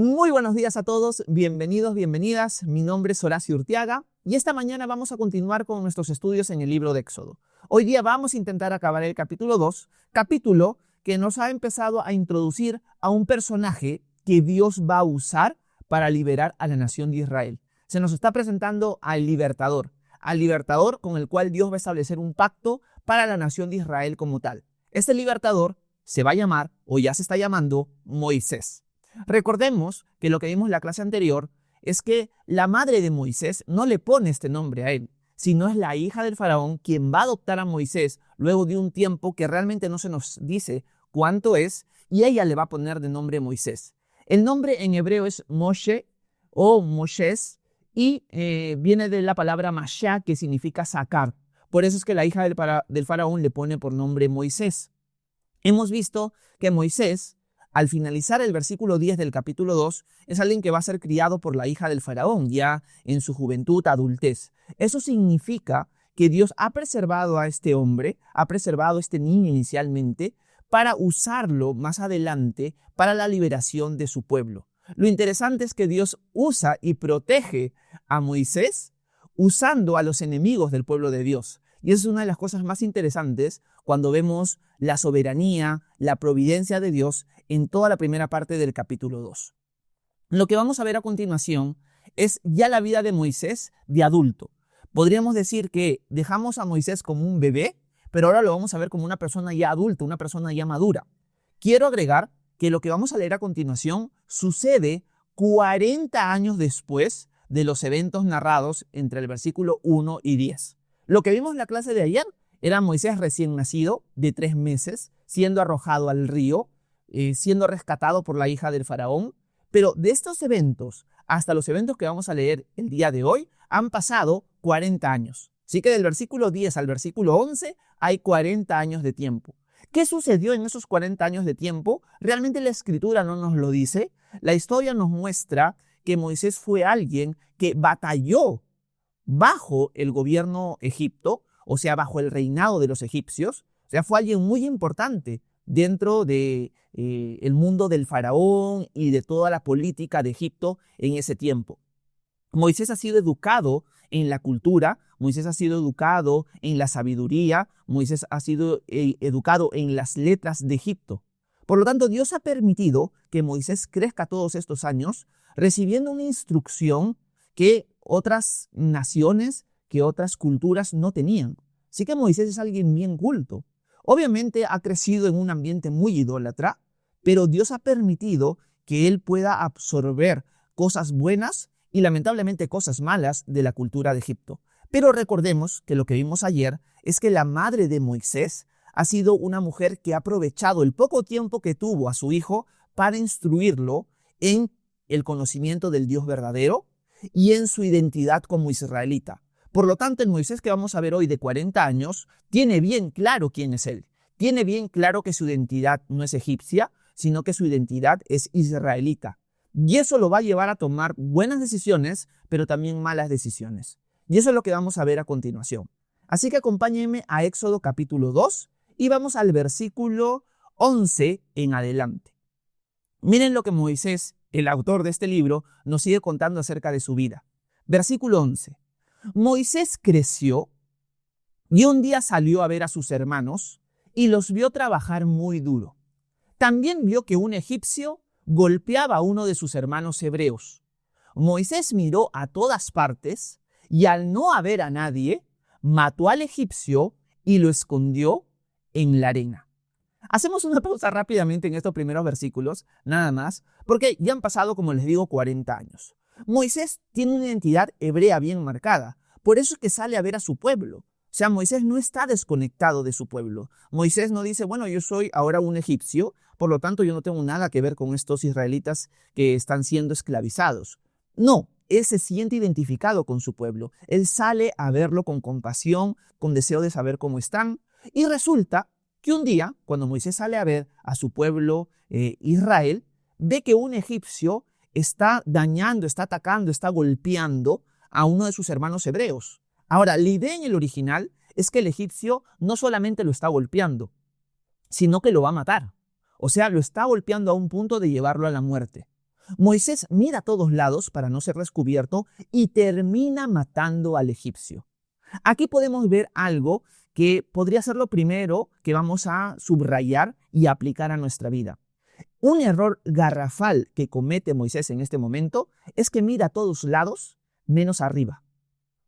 Muy buenos días a todos, bienvenidos, bienvenidas. Mi nombre es Horacio Urtiaga y esta mañana vamos a continuar con nuestros estudios en el libro de Éxodo. Hoy día vamos a intentar acabar el capítulo 2, capítulo que nos ha empezado a introducir a un personaje que Dios va a usar para liberar a la nación de Israel. Se nos está presentando al libertador con el cual Dios va a establecer un pacto para la nación de Israel como tal. Este libertador se va a llamar, o ya se está llamando, Moisés. Recordemos que lo que vimos en la clase anterior es que la madre de Moisés no le pone este nombre a él, sino es la hija del faraón quien va a adoptar a Moisés luego de un tiempo que realmente no se nos dice cuánto es, y ella le va a poner de nombre Moisés. El nombre en hebreo es Moshe o Moshes y viene de la palabra Masha, que significa sacar. Por eso es que la hija del faraón le pone por nombre Moisés. Hemos visto que Moisés, al finalizar el versículo 10 del capítulo 2, es alguien que va a ser criado por la hija del faraón, ya en su juventud, adultez. Eso significa que Dios ha preservado a este hombre, ha preservado a este niño inicialmente, para usarlo más adelante para la liberación de su pueblo. Lo interesante es que Dios usa y protege a Moisés usando a los enemigos del pueblo de Dios. Y esa es una de las cosas más interesantes cuando vemos la soberanía, la providencia de Dios en toda la primera parte del capítulo 2. Lo que vamos a ver a continuación es ya la vida de Moisés de adulto. Podríamos decir que dejamos a Moisés como un bebé, pero ahora lo vamos a ver como una persona ya adulta, una persona ya madura. Quiero agregar que lo que vamos a leer a continuación sucede 40 años después de los eventos narrados entre el versículo 1 y 10. Lo que vimos en la clase de ayer era Moisés recién nacido, de 3 meses, siendo arrojado al río, siendo rescatado por la hija del faraón. Pero de estos eventos hasta los eventos que vamos a leer el día de hoy han pasado 40 años. Así que del versículo 10 al versículo 11 hay 40 años de tiempo. ¿Qué sucedió en esos 40 años de tiempo? Realmente la escritura no nos lo dice. La historia nos muestra que Moisés fue alguien que batalló bajo el gobierno egipto, o sea, bajo el reinado de los egipcios. O sea, fue alguien muy importante dentro de el mundo del faraón y de toda la política de Egipto en ese tiempo. Moisés ha sido educado en la cultura, Moisés ha sido educado en la sabiduría, Moisés ha sido educado en las letras de Egipto. Por lo tanto, Dios ha permitido que Moisés crezca todos estos años recibiendo una instrucción que otras naciones, que otras culturas no tenían. Así que Moisés es alguien bien culto. Obviamente ha crecido en un ambiente muy idólatra, pero Dios ha permitido que él pueda absorber cosas buenas y lamentablemente cosas malas de la cultura de Egipto. Pero recordemos que lo que vimos ayer es que la madre de Moisés ha sido una mujer que ha aprovechado el poco tiempo que tuvo a su hijo para instruirlo en el conocimiento del Dios verdadero y en su identidad como israelita. Por lo tanto, el Moisés que vamos a ver hoy de 40 años tiene bien claro quién es él. Tiene bien claro que su identidad no es egipcia, sino que su identidad es israelita. Y eso lo va a llevar a tomar buenas decisiones, pero también malas decisiones. Y eso es lo que vamos a ver a continuación. Así que acompáñenme a Éxodo capítulo 2 y vamos al versículo 11 en adelante. Miren lo que Moisés, el autor de este libro, nos sigue contando acerca de su vida. Versículo 11. Moisés creció y un día salió a ver a sus hermanos y los vio trabajar muy duro. También vio que un egipcio golpeaba a uno de sus hermanos hebreos. Moisés miró a todas partes y al no haber a nadie, mató al egipcio y lo escondió en la arena. Hacemos una pausa rápidamente en estos primeros versículos, nada más, porque ya han pasado, como les digo, 40 años. Moisés tiene una identidad hebrea bien marcada, por eso es que sale a ver a su pueblo. O sea, Moisés no está desconectado de su pueblo. Moisés no dice, bueno, yo soy ahora un egipcio, por lo tanto yo no tengo nada que ver con estos israelitas que están siendo esclavizados. No, él se siente identificado con su pueblo. Él sale a verlo con compasión, con deseo de saber cómo están. Y resulta que un día, cuando Moisés sale a ver a su pueblo Israel, ve que un egipcio está dañando, está atacando, está golpeando a uno de sus hermanos hebreos. Ahora, la idea en el original es que el egipcio no solamente lo está golpeando, sino que lo va a matar. O sea, lo está golpeando a un punto de llevarlo a la muerte. Moisés mira a todos lados para no ser descubierto y termina matando al egipcio. Aquí podemos ver algo que podría ser lo primero que vamos a subrayar y aplicar a nuestra vida. Un error garrafal que comete Moisés en este momento es que mira a todos lados menos arriba.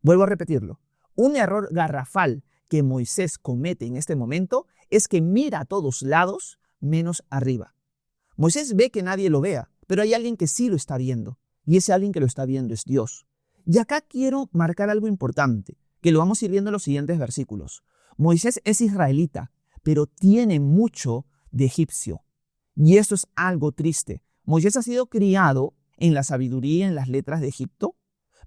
Vuelvo a repetirlo. Un error garrafal que Moisés comete en este momento es que mira a todos lados menos arriba. Moisés ve que nadie lo vea, pero hay alguien que sí lo está viendo, y ese alguien que lo está viendo es Dios. Y acá quiero marcar algo importante, que lo vamos a ir viendo en los siguientes versículos. Moisés es israelita, pero tiene mucho de egipcio. Y esto es algo triste. Moisés ha sido criado en la sabiduría, en las letras de Egipto,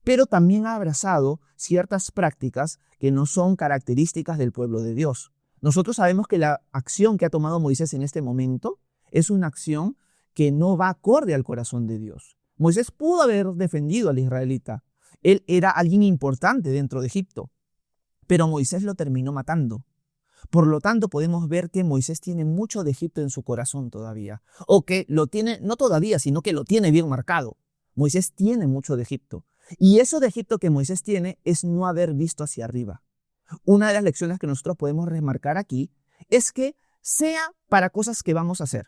pero también ha abrazado ciertas prácticas que no son características del pueblo de Dios. Nosotros sabemos que la acción que ha tomado Moisés en este momento es una acción que no va acorde al corazón de Dios. Moisés pudo haber defendido al israelita. Él era alguien importante dentro de Egipto, pero Moisés lo terminó matando. Por lo tanto, podemos ver que Moisés tiene mucho de Egipto en su corazón todavía. O que lo tiene, no todavía, sino que lo tiene bien marcado. Moisés tiene mucho de Egipto. Y eso de Egipto que Moisés tiene es no haber visto hacia arriba. Una de las lecciones que nosotros podemos remarcar aquí es que sea para cosas que vamos a hacer,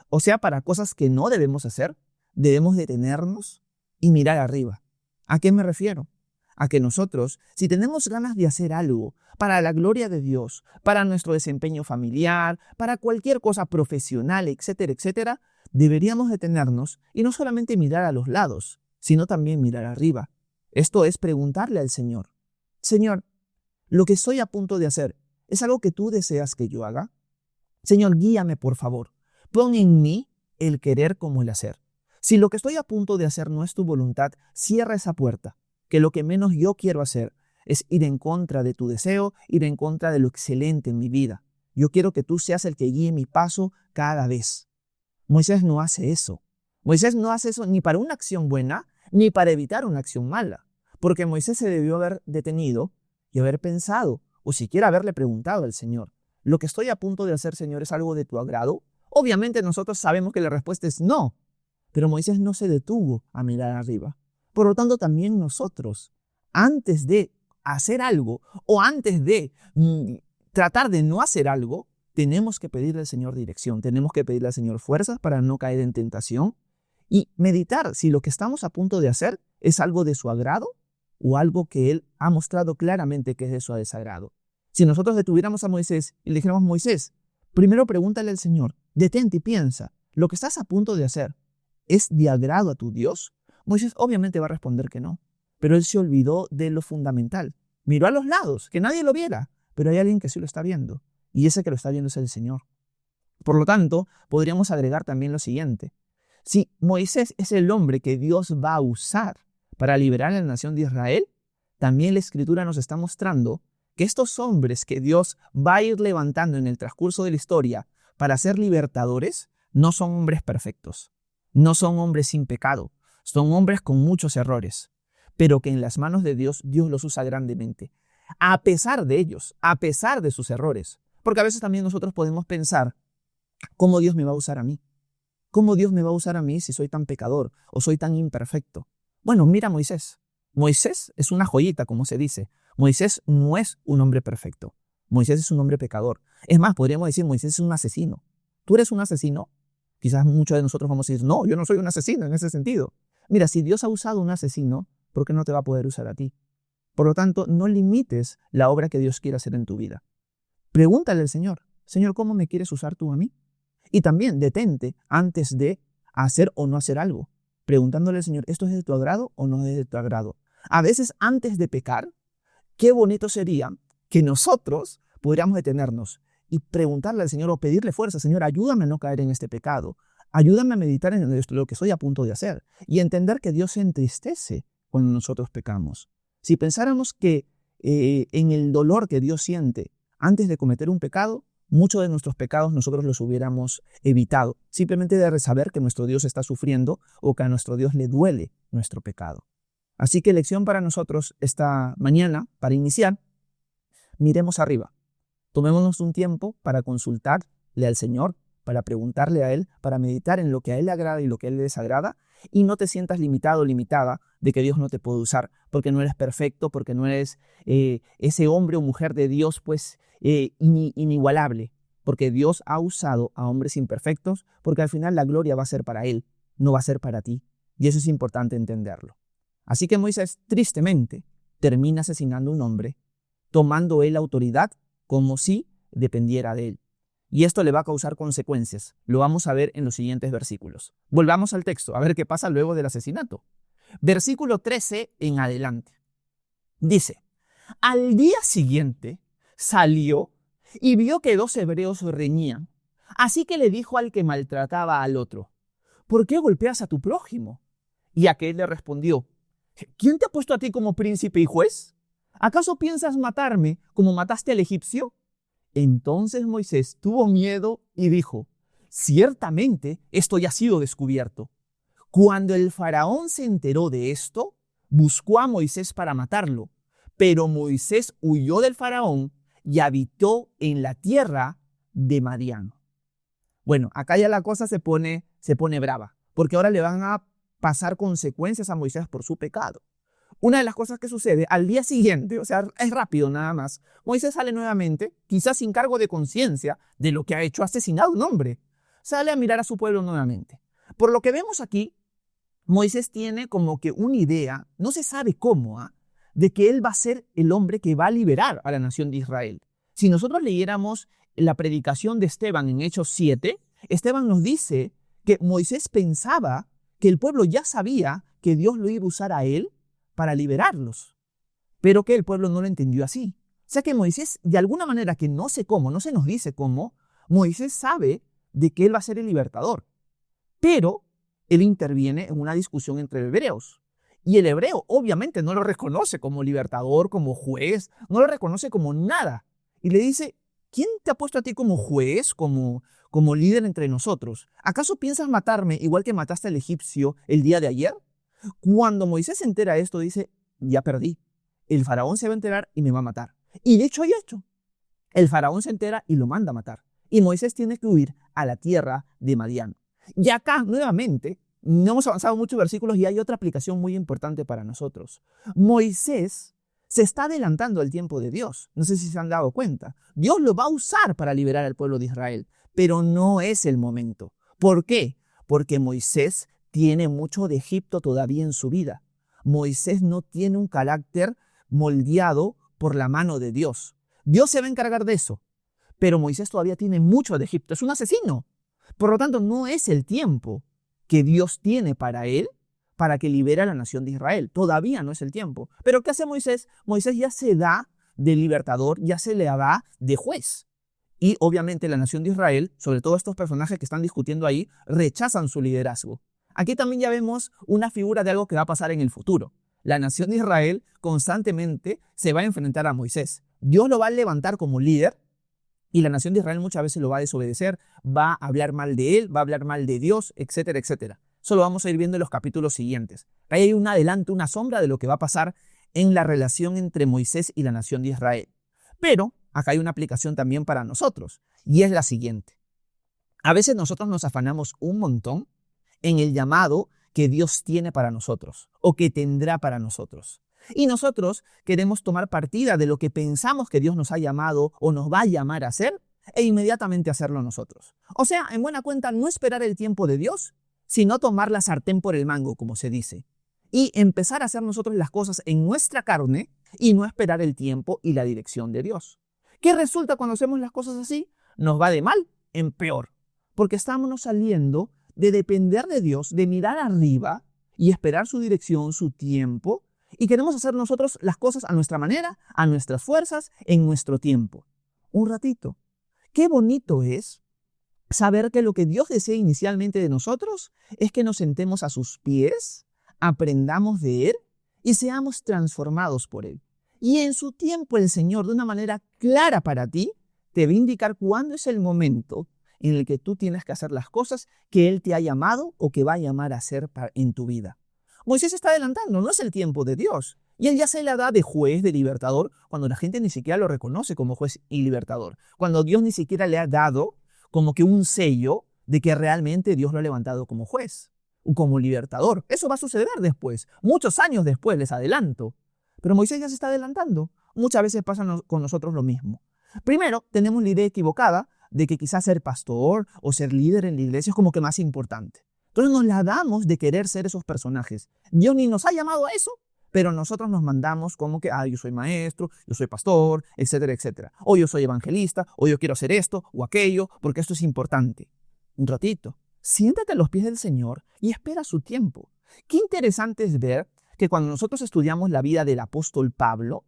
o sea para cosas que no debemos hacer, debemos detenernos y mirar arriba. ¿A qué me refiero? A que nosotros, si tenemos ganas de hacer algo para la gloria de Dios, para nuestro desempeño familiar, para cualquier cosa profesional, etcétera, etcétera, deberíamos detenernos y no solamente mirar a los lados, sino también mirar arriba. Esto es preguntarle al Señor: Señor, ¿lo que estoy a punto de hacer es algo que tú deseas que yo haga? Señor, guíame por favor. Pon en mí el querer como el hacer. Si lo que estoy a punto de hacer no es tu voluntad, cierra esa puerta, que lo que menos yo quiero hacer es ir en contra de tu deseo, ir en contra de lo excelente en mi vida. Yo quiero que tú seas el que guíe mi paso cada vez. Moisés no hace eso. Moisés no hace eso ni para una acción buena, ni para evitar una acción mala. Porque Moisés se debió haber detenido y haber pensado, o siquiera haberle preguntado al Señor: ¿lo que estoy a punto de hacer, Señor, es algo de tu agrado? Obviamente nosotros sabemos que la respuesta es no. Pero Moisés no se detuvo a mirar arriba. Por lo tanto, también nosotros, antes de hacer algo o antes de tratar de no hacer algo, tenemos que pedirle al Señor dirección, tenemos que pedirle al Señor fuerzas para no caer en tentación y meditar si lo que estamos a punto de hacer es algo de su agrado o algo que Él ha mostrado claramente que es de su desagrado. Si nosotros detuviéramos a Moisés y le dijéramos: Moisés, primero pregúntale al Señor, detente y piensa, ¿lo que estás a punto de hacer es de agrado a tu Dios? Moisés obviamente va a responder que no, pero él se olvidó de lo fundamental. Miró a los lados, que nadie lo viera, pero hay alguien que sí lo está viendo, y ese que lo está viendo es el Señor. Por lo tanto, podríamos agregar también lo siguiente: si Moisés es el hombre que Dios va a usar para liberar a la nación de Israel, también la Escritura nos está mostrando que estos hombres que Dios va a ir levantando en el transcurso de la historia para ser libertadores no son hombres perfectos, no son hombres sin pecado, son hombres con muchos errores, pero que en las manos de Dios, Dios los usa grandemente, a pesar de ellos, a pesar de sus errores. Porque a veces también nosotros podemos pensar: ¿cómo Dios me va a usar a mí? ¿Cómo Dios me va a usar a mí si soy tan pecador o soy tan imperfecto? Bueno, mira a Moisés. Moisés es una joyita, como se dice. Moisés no es un hombre perfecto. Moisés es un hombre pecador. Es más, podríamos decir: Moisés es un asesino. ¿Tú eres un asesino? Quizás muchos de nosotros vamos a decir: no, yo no soy un asesino en ese sentido. Mira, si Dios ha usado a un asesino, ¿por qué no te va a poder usar a ti? Por lo tanto, no limites la obra que Dios quiere hacer en tu vida. Pregúntale al Señor: Señor, ¿cómo me quieres usar tú a mí? Y también detente antes de hacer o no hacer algo, preguntándole al Señor: ¿esto es de tu agrado o no es de tu agrado? A veces, antes de pecar, qué bonito sería que nosotros pudiéramos detenernos y preguntarle al Señor o pedirle fuerza: Señor, ayúdame a no caer en este pecado. Ayúdame a meditar en lo que estoy a punto de hacer y entender que Dios se entristece cuando nosotros pecamos. Si pensáramos que en el dolor que Dios siente antes de cometer un pecado, muchos de nuestros pecados nosotros los hubiéramos evitado, simplemente de saber que nuestro Dios está sufriendo o que a nuestro Dios le duele nuestro pecado. Así que lección para nosotros esta mañana, para iniciar: miremos arriba. Tomémonos un tiempo para consultarle al Señor para preguntarle a Él, para meditar en lo que a Él le agrada y lo que a Él le desagrada, y no te sientas limitado o limitada de que Dios no te puede usar, porque no eres perfecto, porque no eres ese hombre o mujer de Dios, pues inigualable, porque Dios ha usado a hombres imperfectos, porque al final la gloria va a ser para Él, no va a ser para ti, y eso es importante entenderlo. Así que Moisés, tristemente, termina asesinando a un hombre, tomando él autoridad como si dependiera de él. Y esto le va a causar consecuencias. Lo vamos a ver en los siguientes versículos. Volvamos al texto, a ver qué pasa luego del asesinato. Versículo 13 en adelante. Dice, al día siguiente salió y vio que 2 hebreos reñían. Así que le dijo al que maltrataba al otro, ¿por qué golpeas a tu prójimo? Y aquel le respondió, ¿quién te ha puesto a ti como príncipe y juez? ¿Acaso piensas matarme como mataste al egipcio? Entonces Moisés tuvo miedo y dijo, ciertamente esto ya ha sido descubierto. Cuando el faraón se enteró de esto, buscó a Moisés para matarlo, pero Moisés huyó del faraón y habitó en la tierra de Madián. Bueno, acá ya la cosa se pone brava, porque ahora le van a pasar consecuencias a Moisés por su pecado. Una de las cosas que sucede al día siguiente, o sea, es rápido nada más, Moisés sale nuevamente, quizás sin cargo de conciencia de lo que ha hecho, asesinado a un hombre. Sale a mirar a su pueblo nuevamente. Por lo que vemos aquí, Moisés tiene como que una idea, no se sabe cómo, de que él va a ser el hombre que va a liberar a la nación de Israel. Si nosotros leyéramos la predicación de Esteban en Hechos 7, Esteban nos dice que Moisés pensaba que el pueblo ya sabía que Dios lo iba a usar a él para liberarlos, pero que el pueblo no lo entendió así. O sea que Moisés, de alguna manera que no sé cómo, no se nos dice cómo, Moisés sabe de que él va a ser el libertador, pero él interviene en una discusión entre hebreos. Y el hebreo obviamente no lo reconoce como libertador, como juez, no lo reconoce como nada. Y le dice, ¿quién te ha puesto a ti como juez, como líder entre nosotros? ¿Acaso piensas matarme igual que mataste al egipcio el día de ayer? Cuando Moisés se entera de esto, dice, ya perdí. El faraón se va a enterar y me va a matar. Y de hecho hay hecho. El faraón se entera y lo manda a matar. Y Moisés tiene que huir a la tierra de Madián. Y acá, nuevamente, no hemos avanzado muchos versículos y hay otra aplicación muy importante para nosotros. Moisés se está adelantando al tiempo de Dios. No sé si se han dado cuenta. Dios lo va a usar para liberar al pueblo de Israel, pero no es el momento. ¿Por qué? Porque Moisés tiene mucho de Egipto todavía en su vida. Moisés no tiene un carácter moldeado por la mano de Dios. Dios se va a encargar de eso, pero Moisés todavía tiene mucho de Egipto. Es un asesino. Por lo tanto, no es el tiempo que Dios tiene para él para que libere a la nación de Israel. Todavía no es el tiempo. Pero ¿qué hace Moisés? Moisés ya se da de libertador, ya se le da de juez. Y obviamente la nación de Israel, sobre todo estos personajes que están discutiendo ahí, rechazan su liderazgo. Aquí también ya vemos una figura de algo que va a pasar en el futuro. La nación de Israel constantemente se va a enfrentar a Moisés. Dios lo va a levantar como líder y la nación de Israel muchas veces lo va a desobedecer, va a hablar mal de él, va a hablar mal de Dios, etcétera, etcétera. Eso lo vamos a ir viendo en los capítulos siguientes. Ahí hay un adelanto, una sombra de lo que va a pasar en la relación entre Moisés y la nación de Israel. Pero acá hay una aplicación también para nosotros y es la siguiente. A veces nosotros nos afanamos un montón en el llamado que Dios tiene para nosotros o que tendrá para nosotros. Y nosotros queremos tomar partida de lo que pensamos que Dios nos ha llamado o nos va a llamar a hacer e inmediatamente hacerlo nosotros. O sea, en buena cuenta, no esperar el tiempo de Dios, sino tomar la sartén por el mango, como se dice, y empezar a hacer nosotros las cosas en nuestra carne y no esperar el tiempo y la dirección de Dios. ¿Qué resulta cuando hacemos las cosas así? Nos va de mal en peor, porque estamos saliendo de depender de Dios, de mirar arriba y esperar su dirección, su tiempo, y queremos hacer nosotros las cosas a nuestra manera, a nuestras fuerzas, en nuestro tiempo. Un ratito. Qué bonito es saber que lo que Dios desea inicialmente de nosotros es que nos sentemos a sus pies, aprendamos de Él y seamos transformados por Él. Y en su tiempo el Señor, de una manera clara para ti, te va a indicar cuándo es el momento en el que tú tienes que hacer las cosas que Él te ha llamado o que va a llamar a hacer en tu vida. Moisés está adelantando, no es el tiempo de Dios. Y Él ya se la da de juez, de libertador, cuando la gente ni siquiera lo reconoce como juez y libertador. Cuando Dios ni siquiera le ha dado como que un sello de que realmente Dios lo ha levantado como juez o como libertador. Eso va a suceder después, muchos años después, les adelanto. Pero Moisés ya se está adelantando. Muchas veces pasa con nosotros lo mismo. Primero, tenemos la idea equivocada de que quizás ser pastor o ser líder en la iglesia es como que más importante. Entonces nos la damos de querer ser esos personajes. Dios ni nos ha llamado a eso, pero nosotros nos mandamos como que, yo soy maestro, yo soy pastor, etcétera, etcétera. O yo soy evangelista, o yo quiero hacer esto o aquello, porque esto es importante. Un ratito, siéntate a los pies del Señor y espera su tiempo. Qué interesante es ver que cuando nosotros estudiamos la vida del apóstol Pablo,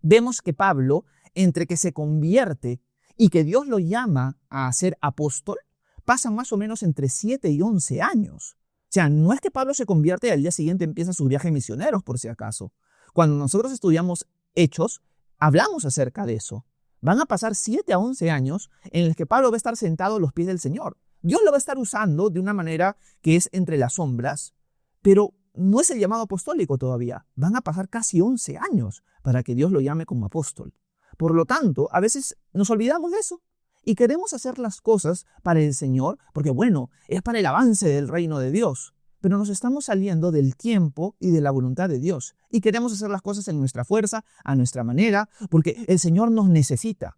vemos que Pablo, entre que se convierte y que Dios lo llama a ser apóstol, pasan más o menos entre 7 y 11 años. O sea, no es que Pablo se convierte y al día siguiente empieza sus viajes misioneros, por si acaso. Cuando nosotros estudiamos Hechos, hablamos acerca de eso. Van a pasar 7 a 11 años en los que Pablo va a estar sentado a los pies del Señor. Dios lo va a estar usando de una manera que es entre las sombras, pero no es el llamado apostólico todavía. Van a pasar casi 11 años para que Dios lo llame como apóstol. Por lo tanto, a veces nos olvidamos de eso y queremos hacer las cosas para el Señor, porque bueno, es para el avance del reino de Dios. Pero nos estamos saliendo del tiempo y de la voluntad de Dios. Y queremos hacer las cosas en nuestra fuerza, a nuestra manera, porque el Señor nos necesita.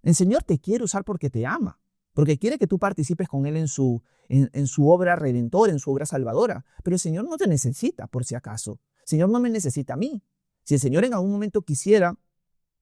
El Señor te quiere usar porque te ama, porque quiere que tú participes con Él en su obra redentora, en su obra salvadora. Pero el Señor no te necesita, por si acaso. El Señor no me necesita a mí. Si el Señor en algún momento quisiera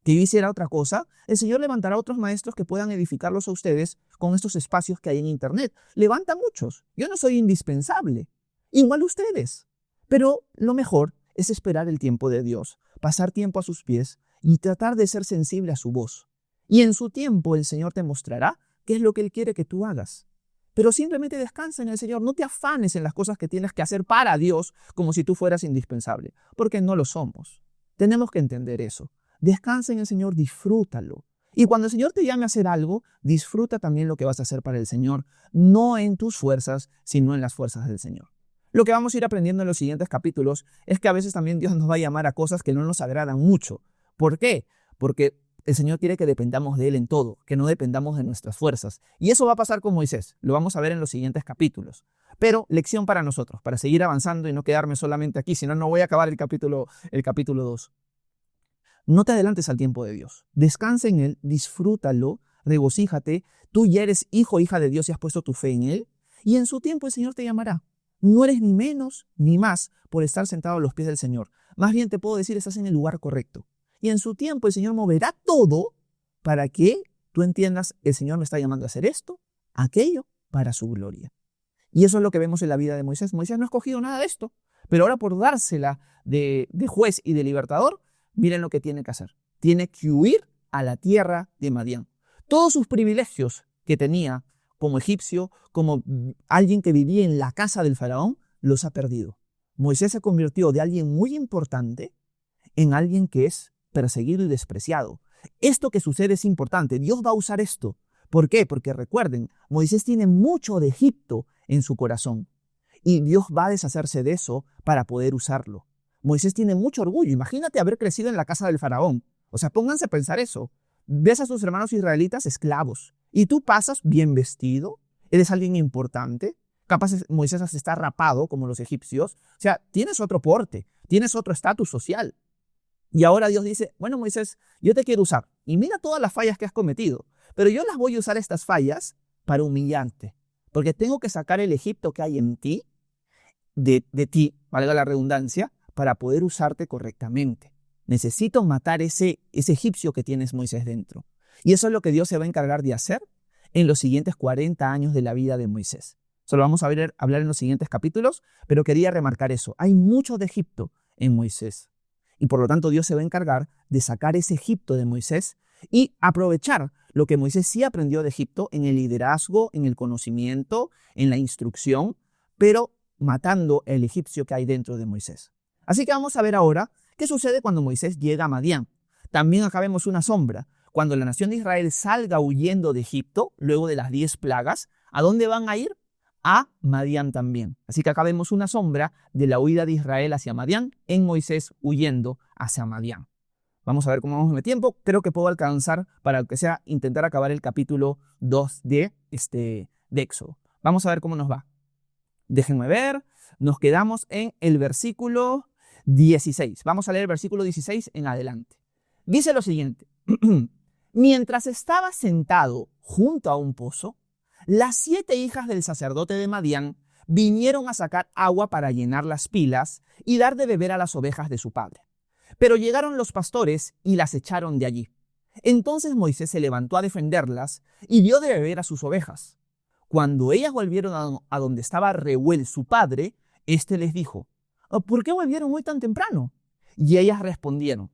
que yo hiciera otra cosa, el Señor levantará otros maestros que puedan edificarlos a ustedes con estos espacios que hay en Internet. Levanta muchos. Yo no soy indispensable. Igual ustedes. Pero lo mejor es esperar el tiempo de Dios, pasar tiempo a sus pies y tratar de ser sensible a su voz. Y en su tiempo el Señor te mostrará qué es lo que Él quiere que tú hagas. Pero simplemente descansa en el Señor. No te afanes en las cosas que tienes que hacer para Dios como si tú fueras indispensable, porque no lo somos. Tenemos que entender eso. Descansa en el Señor, disfrútalo. Y cuando el Señor te llame a hacer algo, disfruta también lo que vas a hacer para el Señor, no en tus fuerzas, sino en las fuerzas del Señor. Lo que vamos a ir aprendiendo en los siguientes capítulos es que a veces también Dios nos va a llamar a cosas que no nos agradan mucho. ¿Por qué? Porque el Señor quiere que dependamos de Él en todo, que no dependamos de nuestras fuerzas. Y eso va a pasar con Moisés. Lo vamos a ver en los siguientes capítulos. Pero lección para nosotros, para seguir avanzando y no quedarme solamente aquí, si no, no voy a acabar el capítulo 2. No te adelantes al tiempo de Dios. Descansa en Él, disfrútalo, regocíjate. Tú ya eres hijo o hija de Dios y has puesto tu fe en Él. Y en su tiempo el Señor te llamará. No eres ni menos ni más por estar sentado a los pies del Señor. Más bien te puedo decir, estás en el lugar correcto. Y en su tiempo el Señor moverá todo para que tú entiendas, el Señor me está llamando a hacer esto, aquello, para su gloria. Y eso es lo que vemos en la vida de Moisés. Moisés no ha escogido nada de esto, pero ahora por dársela de juez y de libertador, miren lo que tiene que hacer. Tiene que huir a la tierra de Madián. Todos sus privilegios que tenía como egipcio, como alguien que vivía en la casa del faraón, los ha perdido. Moisés se convirtió de alguien muy importante en alguien que es perseguido y despreciado. Esto que sucede es importante. Dios va a usar esto. ¿Por qué? Porque recuerden, Moisés tiene mucho de Egipto en su corazón. Y Dios va a deshacerse de eso para poder usarlo. Moisés tiene mucho orgullo. Imagínate haber crecido en la casa del faraón. O sea, pónganse a pensar eso. Ves a sus hermanos israelitas esclavos y tú pasas bien vestido, eres alguien importante. Capaz Moisés hasta está rapado como los egipcios. O sea, tienes otro porte, tienes otro estatus social. Y ahora Dios dice, bueno Moisés, yo te quiero usar. Y mira todas las fallas que has cometido. Pero yo las voy a usar estas fallas para humillarte. Porque tengo que sacar el Egipto que hay en ti, de ti, valga la redundancia, para poder usarte correctamente. Necesito matar ese egipcio que tienes, Moisés, dentro. Y eso es lo que Dios se va a encargar de hacer en los siguientes 40 años de la vida de Moisés. Eso lo vamos a hablar en los siguientes capítulos, pero quería remarcar eso. Hay mucho de Egipto en Moisés. Y por lo tanto Dios se va a encargar de sacar ese Egipto de Moisés y aprovechar lo que Moisés sí aprendió de Egipto en el liderazgo, en el conocimiento, en la instrucción, pero matando el egipcio que hay dentro de Moisés. Así que vamos a ver ahora qué sucede cuando Moisés llega a Madián. También acá vemos una sombra. Cuando la nación de Israel salga huyendo de Egipto, luego de las 10 plagas, ¿a dónde van a ir? A Madián también. Así que acá vemos una sombra de la huida de Israel hacia Madián, en Moisés huyendo hacia Madián. Vamos a ver cómo vamos de tiempo. Creo que puedo alcanzar para que sea intentar acabar el capítulo 2 de Éxodo. Vamos a ver cómo nos va. Déjenme ver. Nos quedamos en el versículo 16. Vamos a leer el versículo 16 en adelante. Dice lo siguiente. Mientras estaba sentado junto a un pozo, las 7 hijas del sacerdote de Madián vinieron a sacar agua para llenar las pilas y dar de beber a las ovejas de su padre. Pero llegaron los pastores y las echaron de allí. Entonces Moisés se levantó a defenderlas y dio de beber a sus ovejas. Cuando ellas volvieron a donde estaba Reuel, su padre, éste les dijo: ¿por qué volvieron hoy tan temprano? Y ellas respondieron: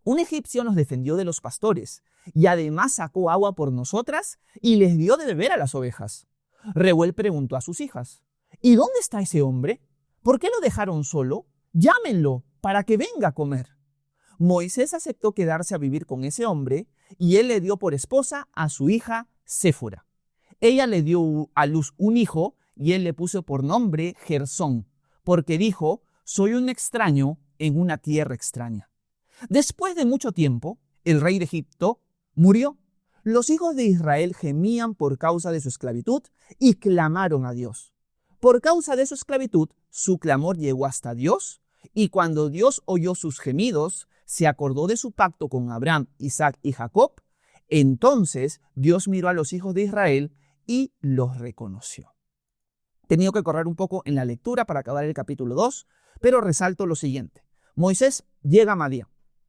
un egipcio nos defendió de los pastores y además sacó agua por nosotras y les dio de beber a las ovejas. Reuel preguntó a sus hijas: ¿y dónde está ese hombre? ¿Por qué lo dejaron solo? Llámenlo para que venga a comer. Moisés aceptó quedarse a vivir con ese hombre y él le dio por esposa a su hija Séfora. Ella le dio a luz un hijo y él le puso por nombre Gersón, porque dijo: soy un extraño en una tierra extraña. Después de mucho tiempo, el rey de Egipto murió. Los hijos de Israel gemían por causa de su esclavitud y clamaron a Dios. Por causa de su esclavitud, su clamor llegó hasta Dios, y cuando Dios oyó sus gemidos, se acordó de su pacto con Abraham, Isaac y Jacob. Entonces Dios miró a los hijos de Israel y los reconoció. He tenido que correr un poco en la lectura para acabar el capítulo 2, pero resalto lo siguiente. Moisés llega a Madián.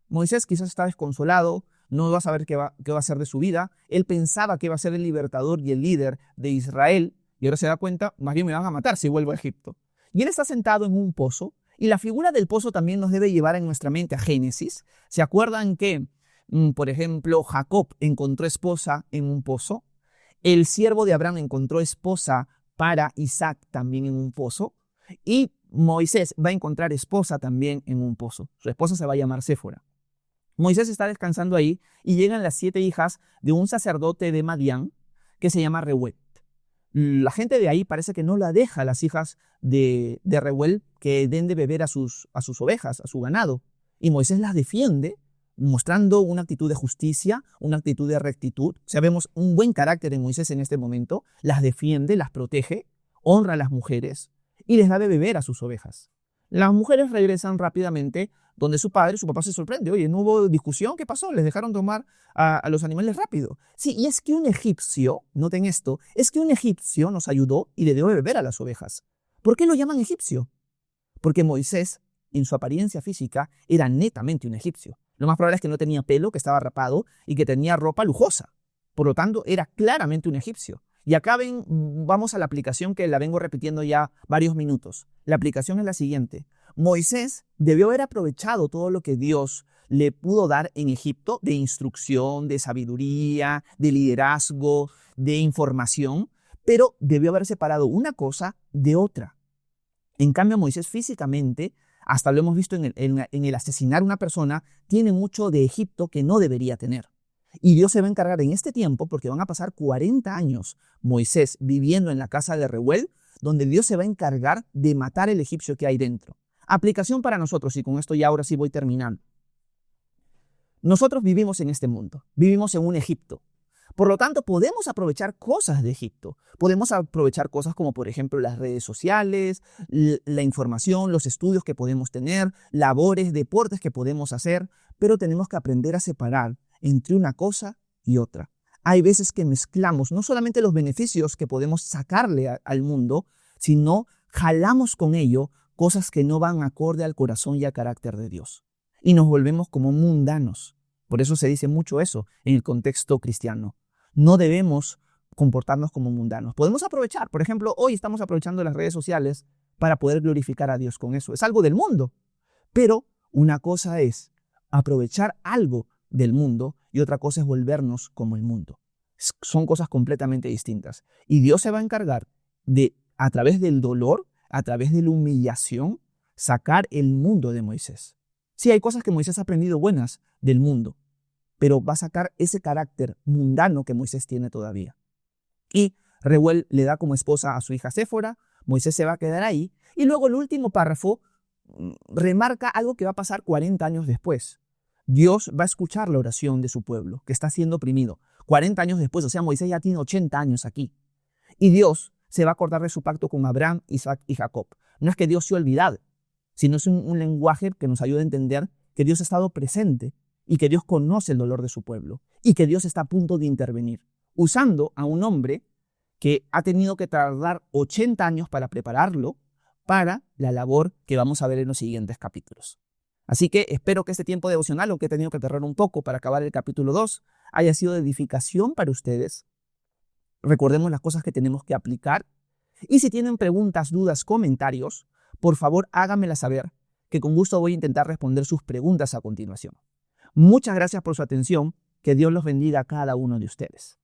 Moisés quizás está desconsolado, no va a saber qué va a hacer de su vida. Él pensaba que iba a ser el libertador y el líder de Israel, y ahora se da cuenta: más bien me van a matar si vuelvo a Egipto. Y él está sentado en un pozo, y la figura del pozo también nos debe llevar en nuestra mente a Génesis. ¿Se acuerdan que, por ejemplo, Jacob encontró esposa en un pozo? El siervo de Abraham encontró esposa para Isaac también en un pozo, y Moisés va a encontrar esposa también en un pozo. Su esposa se va a llamar Séfora. Moisés está descansando ahí y llegan las 7 hijas de un sacerdote de Madián que se llama Reuel. La gente de ahí parece que no la deja a las hijas de Reuel que den de beber a sus ovejas, a su ganado. Y Moisés las defiende, mostrando una actitud de justicia, una actitud de rectitud. O sea, vemos un buen carácter en Moisés en este momento. Las defiende, las protege, honra a las mujeres y les da de beber a sus ovejas. Las mujeres regresan rápidamente donde su papá se sorprende. Oye, ¿no hubo discusión? ¿Qué pasó? Les dejaron tomar a los animales rápido. Sí, y es que un egipcio, noten esto, es que un egipcio nos ayudó y le dio de beber a las ovejas. ¿Por qué lo llaman egipcio? Porque Moisés, en su apariencia física, era netamente un egipcio. Lo más probable es que no tenía pelo, que estaba rapado y que tenía ropa lujosa. Por lo tanto, era claramente un egipcio. Y acá vamos a la aplicación que la vengo repitiendo ya varios minutos. La aplicación es la siguiente. Moisés debió haber aprovechado todo lo que Dios le pudo dar en Egipto de instrucción, de sabiduría, de liderazgo, de información, pero debió haber separado una cosa de otra. En cambio, Moisés físicamente, hasta lo hemos visto en el asesinar a una persona, tiene mucho de Egipto que no debería tener. Y Dios se va a encargar en este tiempo, porque van a pasar 40 años Moisés viviendo en la casa de Reuel, donde Dios se va a encargar de matar el egipcio que hay dentro. Aplicación para nosotros, y con esto ya ahora sí voy terminando. Nosotros vivimos en este mundo, vivimos en un Egipto. Por lo tanto, podemos aprovechar cosas de Egipto. Podemos aprovechar cosas como, por ejemplo, las redes sociales, la información, los estudios que podemos tener, labores, deportes que podemos hacer, pero tenemos que aprender a separar entre una cosa y otra. Hay veces que mezclamos no solamente los beneficios que podemos sacarle al mundo, sino jalamos con ello cosas que no van acorde al corazón y al carácter de Dios. Y nos volvemos como mundanos. Por eso se dice mucho eso en el contexto cristiano. No debemos comportarnos como mundanos. Podemos aprovechar, por ejemplo, hoy estamos aprovechando las redes sociales para poder glorificar a Dios con eso. Es algo del mundo. Pero una cosa es aprovechar algo del mundo y otra cosa es volvernos como el mundo. Son cosas completamente distintas. Y Dios se va a encargar de, a través del dolor, a través de la humillación, sacar el mundo de Moisés. Sí, hay cosas que Moisés ha aprendido buenas del mundo, pero va a sacar ese carácter mundano que Moisés tiene todavía. Y Reuel le da como esposa a su hija Séfora, Moisés se va a quedar ahí, y luego el último párrafo remarca algo que va a pasar 40 años después. Dios va a escuchar la oración de su pueblo, que está siendo oprimido. 40 años después, o sea, Moisés ya tiene 80 años aquí. Y Dios se va a acordar de su pacto con Abraham, Isaac y Jacob. No es que Dios se ha olvidado, sino es un lenguaje que nos ayuda a entender que Dios ha estado presente y que Dios conoce el dolor de su pueblo y que Dios está a punto de intervenir, usando a un hombre que ha tenido que tardar 80 años para prepararlo para la labor que vamos a ver en los siguientes capítulos. Así que espero que este tiempo devocional, aunque he tenido que tardar un poco para acabar el capítulo 2, haya sido de edificación para ustedes. Recordemos las cosas que tenemos que aplicar. Y si tienen preguntas, dudas, comentarios, por favor háganmelas saber, que con gusto voy a intentar responder sus preguntas a continuación. Muchas gracias por su atención. Que Dios los bendiga a cada uno de ustedes.